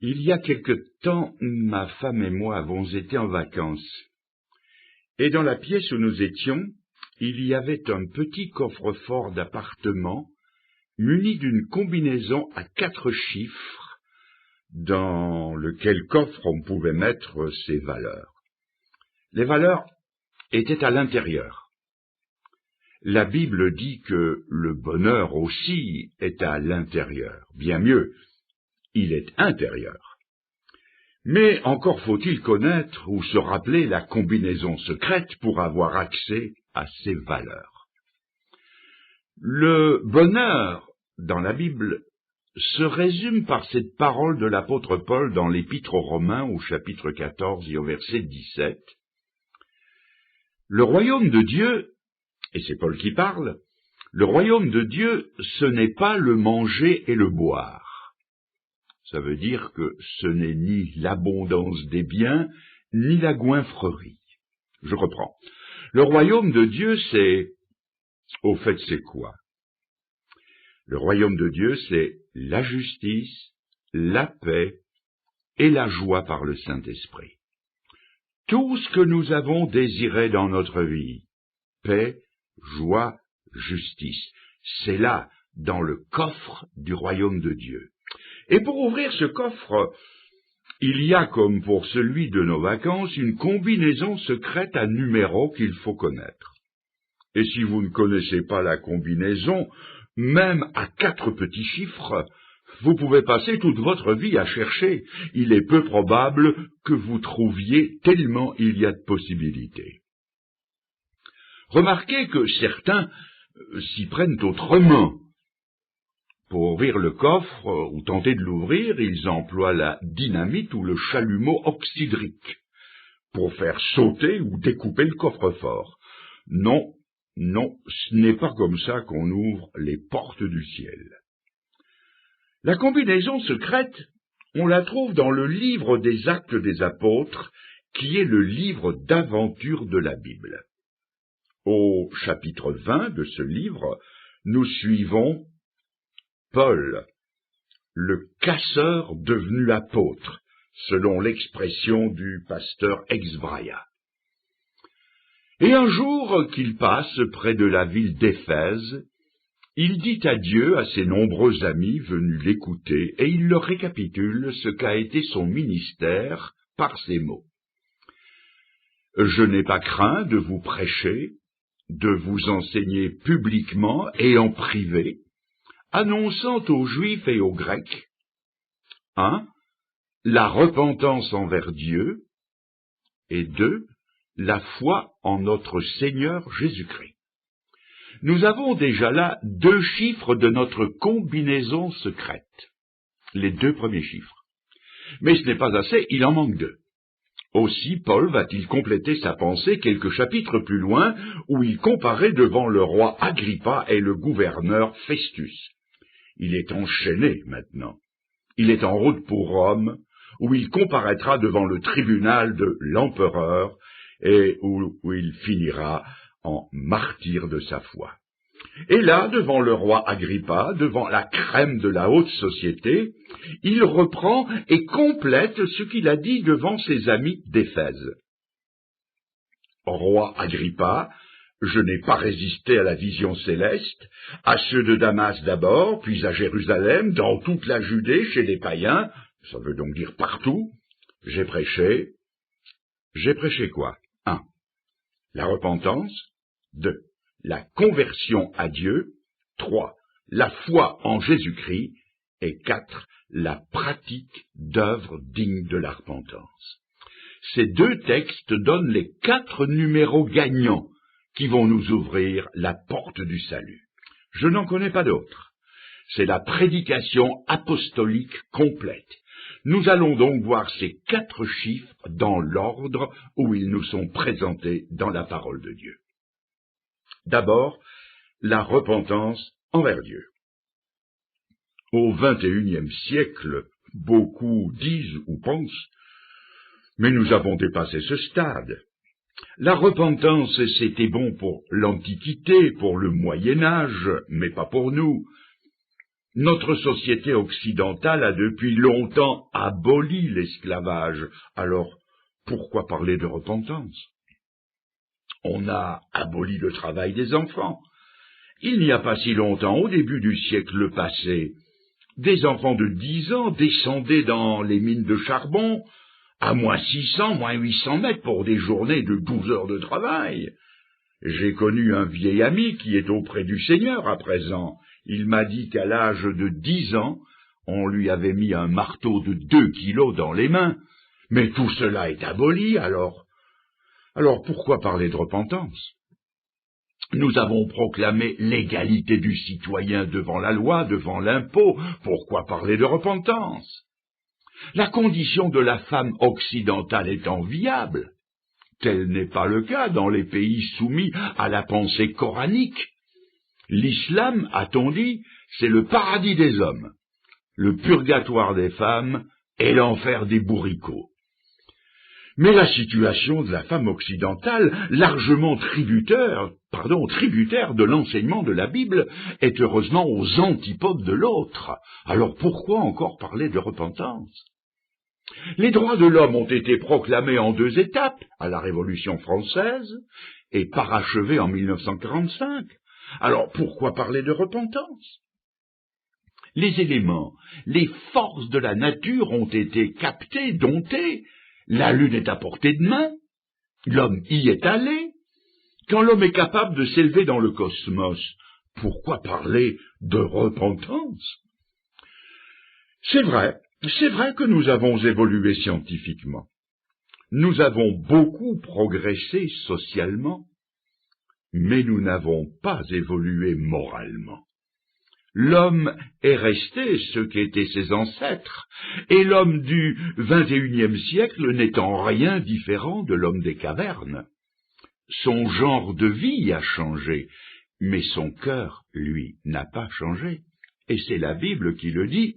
Il y a quelque temps, ma femme et moi avons été en vacances. Et dans la pièce où nous étions, il y avait un petit coffre-fort d'appartement muni d'une combinaison à 4 chiffres dans lequel coffre on pouvait mettre ses valeurs. Les valeurs étaient à l'intérieur. La Bible dit que le bonheur aussi est à l'intérieur. Bien mieux, il est intérieur. Mais encore faut-il connaître ou se rappeler la combinaison secrète pour avoir accès à ces valeurs. Le bonheur, dans la Bible, se résume par cette parole de l'apôtre Paul dans l'Épître aux Romains au chapitre 14 et au verset 17. Le royaume de Dieu, et c'est Paul qui parle, le royaume de Dieu, ce n'est pas le manger et le boire. Ça veut dire que ce n'est ni l'abondance des biens, ni la goinfrerie. Je reprends. Le royaume de Dieu, c'est... Au fait, c'est quoi? Le royaume de Dieu, c'est la justice, la paix et la joie par le Saint-Esprit. Tout ce que nous avons désiré dans notre vie, paix, joie, justice, c'est là, dans le coffre du royaume de Dieu. Et pour ouvrir ce coffre, il y a, comme pour celui de nos vacances, une combinaison secrète à numéros qu'il faut connaître. Et si vous ne connaissez pas la combinaison, même à 4 petits chiffres, vous pouvez passer toute votre vie à chercher. Il est peu probable que vous trouviez tellement il y a de possibilités. Remarquez que certains s'y prennent autrement. Pour ouvrir le coffre ou tenter de l'ouvrir, ils emploient la dynamite ou le chalumeau oxydrique pour faire sauter ou découper le coffre-fort. Non, ce n'est pas comme ça qu'on ouvre les portes du ciel. La combinaison secrète, on la trouve dans le livre des Actes des Apôtres, qui est le livre d'aventure de la Bible. Au chapitre 20 de ce livre, nous suivons Paul, le casseur devenu apôtre, selon l'expression du pasteur Exbraya. Et un jour qu'il passe près de la ville d'Éphèse, il dit adieu à ses nombreux amis venus l'écouter et il leur récapitule ce qu'a été son ministère par ces mots. « Je n'ai pas craint de vous prêcher, de vous enseigner publiquement et en privé, annonçant aux Juifs et aux Grecs, 1. La repentance envers Dieu, et 2. La foi en notre Seigneur Jésus-Christ. » Nous avons déjà là 2 chiffres de notre combinaison secrète, les 2 premiers chiffres. Mais ce n'est pas assez, il en manque 2. Aussi, Paul va-t-il compléter sa pensée quelques chapitres plus loin, où il comparait devant le roi Agrippa et le gouverneur Festus. Il est enchaîné maintenant. Il est en route pour Rome, où il comparaîtra devant le tribunal de l'empereur et où il finira en martyr de sa foi. Et là, devant le roi Agrippa, devant la crème de la haute société, il reprend et complète ce qu'il a dit devant ses amis d'Éphèse. Roi Agrippa, je n'ai pas résisté à la vision céleste, à ceux de Damas d'abord, puis à Jérusalem, dans toute la Judée, chez les païens, ça veut donc dire partout, j'ai prêché. J'ai prêché quoi? 1. La repentance. 2. La conversion à Dieu. 3. La foi en Jésus-Christ. Et 4. La pratique d'œuvres dignes de la repentance. Ces 2 textes donnent les 4 numéros gagnants qui vont nous ouvrir la porte du salut. Je n'en connais pas d'autres. C'est la prédication apostolique complète. Nous allons donc voir ces 4 chiffres dans l'ordre où ils nous sont présentés dans la parole de Dieu. D'abord, la repentance envers Dieu. Au XXIe siècle, beaucoup disent ou pensent, mais nous avons dépassé ce stade. La repentance, c'était bon pour l'Antiquité, pour le Moyen Âge, mais pas pour nous. Notre société occidentale a depuis longtemps aboli l'esclavage. Alors, pourquoi parler de repentance? On a aboli le travail des enfants. Il n'y a pas si longtemps, au début du siècle passé, des enfants de 10 ans descendaient dans les mines de charbon à moins 600, moins 800 mètres pour des journées de 12 heures de travail. J'ai connu un vieil ami qui est auprès du Seigneur à présent. Il m'a dit qu'à l'âge de 10 ans, on lui avait mis un marteau de 2 kilos dans les mains. Mais tout cela est aboli, alors pourquoi parler de repentance? Nous avons proclamé l'égalité du citoyen devant la loi, devant l'impôt. Pourquoi parler de repentance? La condition de la femme occidentale est enviable. Tel n'est pas le cas dans les pays soumis à la pensée coranique. L'islam, a-t-on dit, c'est le paradis des hommes, le purgatoire des femmes et l'enfer des bourricots. Mais la situation de la femme occidentale, largement tributaire de l'enseignement de la Bible, est heureusement aux antipodes de l'autre. Alors pourquoi encore parler de repentance? Les droits de l'homme ont été proclamés en 2 étapes, à la Révolution française, et parachevés en 1945. Alors pourquoi parler de repentance? Les éléments, les forces de la nature ont été captés, domptés. La lune est à portée de main, l'homme y est allé. Quand l'homme est capable de s'élever dans le cosmos, pourquoi parler de repentance? C'est vrai que nous avons évolué scientifiquement. Nous avons beaucoup progressé socialement, mais nous n'avons pas évolué moralement. L'homme est resté ce qu'étaient ses ancêtres, et l'homme du XXIe siècle n'est en rien différent de l'homme des cavernes. Son genre de vie a changé, mais son cœur, lui, n'a pas changé. Et c'est la Bible qui le dit.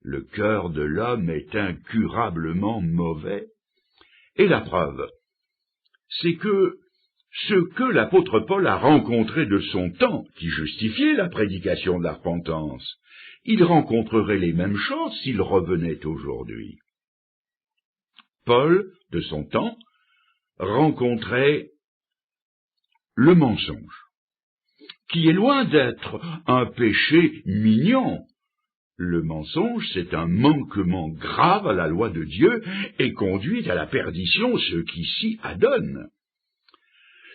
Le cœur de l'homme est incurablement mauvais. Et la preuve, c'est que ce que l'apôtre Paul a rencontré de son temps, qui justifiait la prédication de la repentance, il rencontrerait les mêmes choses s'il revenait aujourd'hui. Paul, de son temps, rencontrait le mensonge, qui est loin d'être un péché mignon. Le mensonge, c'est un manquement grave à la loi de Dieu et conduit à la perdition ce qui s'y adonne.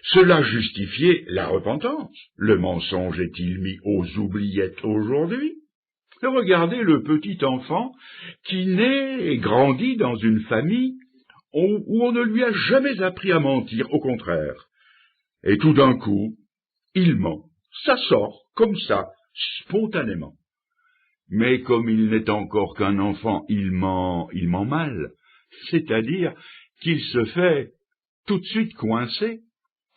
Cela justifiait la repentance. Le mensonge est-il mis aux oubliettes aujourd'hui? Regardez le petit enfant qui naît et grandit dans une famille où on ne lui a jamais appris à mentir, au contraire. Et tout d'un coup, il ment. Ça sort, comme ça, spontanément. Mais comme il n'est encore qu'un enfant, il ment mal. C'est-à-dire qu'il se fait tout de suite coincer.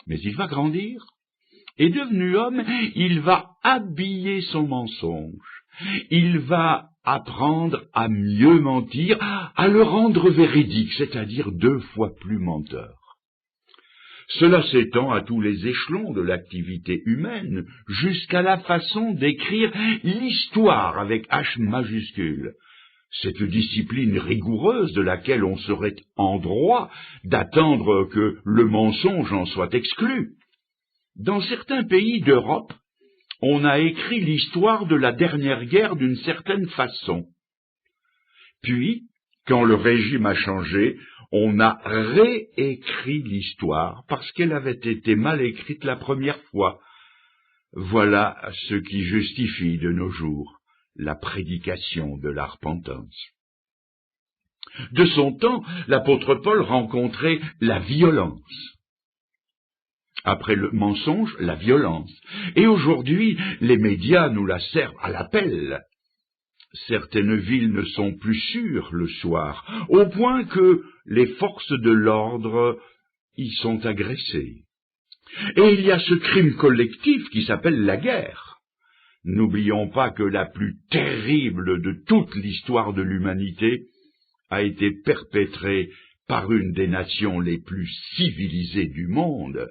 Mais il va grandir, et devenu homme, il va habiller son mensonge, il va apprendre à mieux mentir, à le rendre véridique, c'est-à-dire 2 fois plus menteur. Cela s'étend à tous les échelons de l'activité humaine, jusqu'à la façon d'écrire l'histoire avec H majuscule. Cette discipline rigoureuse de laquelle on serait en droit d'attendre que le mensonge en soit exclu. Dans certains pays d'Europe, on a écrit l'histoire de la dernière guerre d'une certaine façon. Puis, quand le régime a changé, on a réécrit l'histoire parce qu'elle avait été mal écrite la première fois. Voilà ce qui justifie de nos jours la prédication de la repentance. De son temps, l'apôtre Paul rencontrait la violence. Après le mensonge, la violence. Et aujourd'hui, les médias nous la servent à l'appel. Certaines villes ne sont plus sûres le soir, au point que les forces de l'ordre y sont agressées. Et il y a ce crime collectif qui s'appelle la guerre. N'oublions pas que la plus terrible de toute l'histoire de l'humanité a été perpétrée par une des nations les plus civilisées du monde.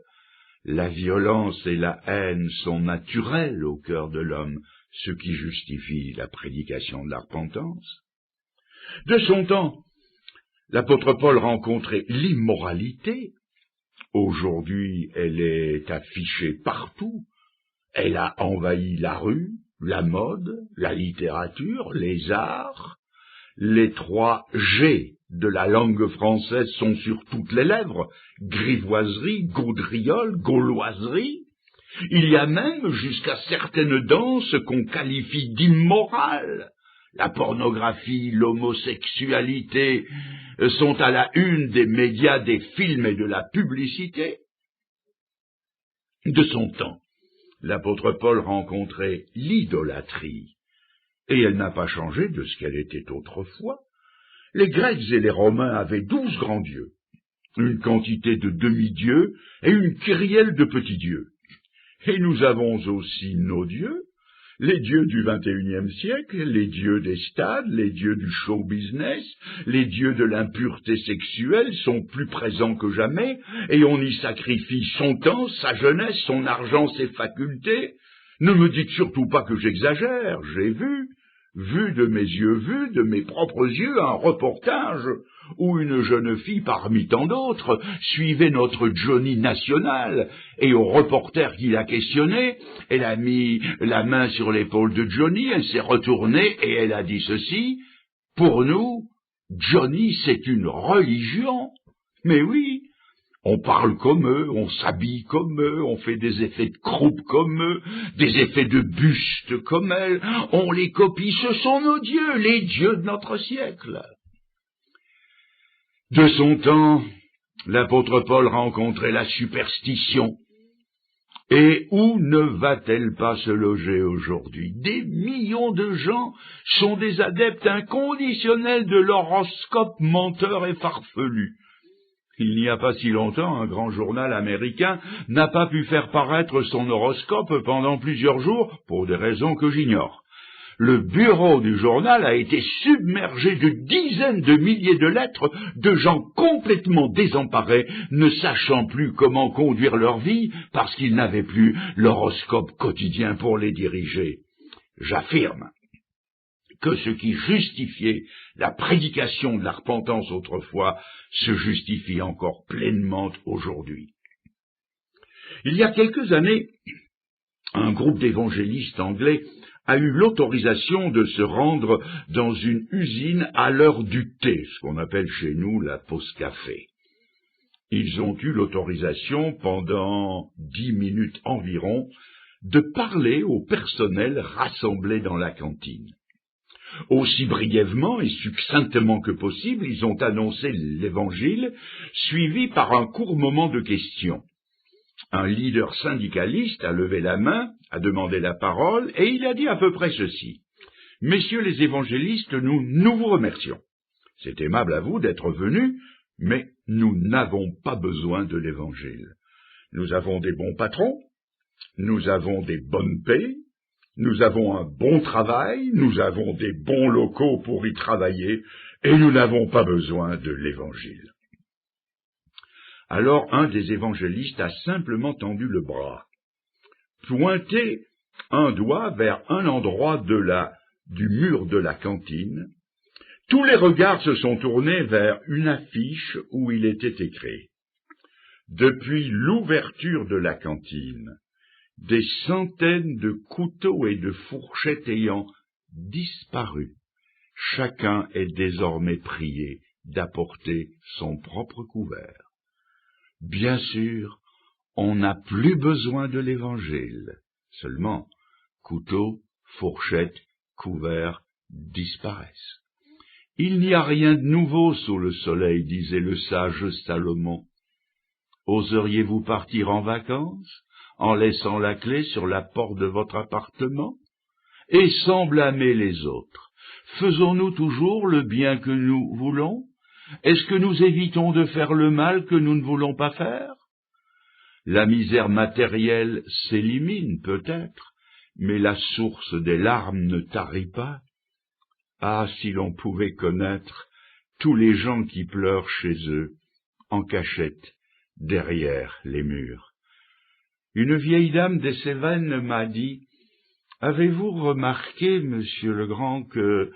La violence et la haine sont naturelles au cœur de l'homme. ce qui justifie la prédication de la repentance. De son temps, l'apôtre Paul rencontrait l'immoralité. Aujourd'hui, elle est affichée partout. Elle a envahi la rue, la mode, la littérature, les arts. Les 3 G de la langue française sont sur toutes les lèvres, grivoiserie, gaudriole, gauloiserie. Il y a même jusqu'à certaines danses qu'on qualifie d'immorales. La pornographie, l'homosexualité sont à la une des médias, des films et de la publicité. De son temps, l'apôtre Paul rencontrait l'idolâtrie, et elle n'a pas changé de ce qu'elle était autrefois. Les Grecs et les Romains avaient 12 grands dieux, une quantité de demi-dieux et une kyrielle de petits dieux. Et nous avons aussi nos dieux, les dieux du XXIe siècle, les dieux des stades, les dieux du show business, les dieux de l'impureté sexuelle sont plus présents que jamais, et on y sacrifie son temps, sa jeunesse, son argent, ses facultés. Ne me dites surtout pas que j'exagère, j'ai vu de mes yeux, vu de mes propres yeux, un reportage où une jeune fille parmi tant d'autres suivait notre Johnny national, et au reporter qui l'a questionné, elle a mis la main sur l'épaule de Johnny, elle s'est retournée et elle a dit ceci: « Pour nous, Johnny, c'est une religion. » Mais oui, on parle comme eux, on s'habille comme eux, on fait des effets de croupe comme eux, des effets de buste comme elles, on les copie, ce sont nos dieux, les dieux de notre siècle. De son temps, l'apôtre Paul rencontrait la superstition. Et où ne va-t-elle pas se loger aujourd'hui? Des millions de gens sont des adeptes inconditionnels de l'horoscope menteur et farfelu. Il n'y a pas si longtemps, un grand journal américain n'a pas pu faire paraître son horoscope pendant plusieurs jours, pour des raisons que j'ignore. Le bureau du journal a été submergé de dizaines de milliers de lettres de gens complètement désemparés, ne sachant plus comment conduire leur vie parce qu'ils n'avaient plus l'horoscope quotidien pour les diriger. J'affirme que ce qui justifiait la prédication de la repentance autrefois se justifie encore pleinement aujourd'hui. Il y a quelques années, un groupe d'évangélistes anglais a eu l'autorisation de se rendre dans une usine à l'heure du thé, ce qu'on appelle chez nous la pause café. Ils ont eu l'autorisation pendant 10 minutes environ de parler au personnel rassemblé dans la cantine. Aussi brièvement et succinctement que possible, ils ont annoncé l'Évangile, suivi par un court moment de questions. Un leader syndicaliste a levé la main, a demandé la parole, et il a dit à peu près ceci: « Messieurs les évangélistes, nous vous remercions. C'est aimable à vous d'être venus, mais nous n'avons pas besoin de l'Évangile. Nous avons des bons patrons, nous avons des bonnes paies, nous avons un bon travail, nous avons des bons locaux pour y travailler, et nous n'avons pas besoin de l'Évangile. » Alors un des évangélistes a simplement tendu le bras, pointé un doigt vers un endroit du mur de la cantine. Tous les regards se sont tournés vers une affiche où il était écrit: « Depuis l'ouverture de la cantine, des centaines de couteaux et de fourchettes ayant disparu, chacun est désormais prié d'apporter son propre couvert. » Bien sûr, on n'a plus besoin de l'Évangile. Seulement, couteaux, fourchettes, couverts disparaissent. Il n'y a rien de nouveau sous le soleil, disait le sage Salomon. Oseriez-vous partir en vacances en laissant la clé sur la porte de votre appartement? Et sans blâmer les autres, faisons-nous toujours le bien que nous voulons? Est-ce que nous évitons de faire le mal que nous ne voulons pas faire? La misère matérielle s'élimine peut-être, mais la source des larmes ne tarit pas. Ah, si l'on pouvait connaître tous les gens qui pleurent chez eux, en cachette, derrière les murs. Une vieille dame des Cévennes m'a dit: « Avez-vous remarqué, monsieur Legrand, que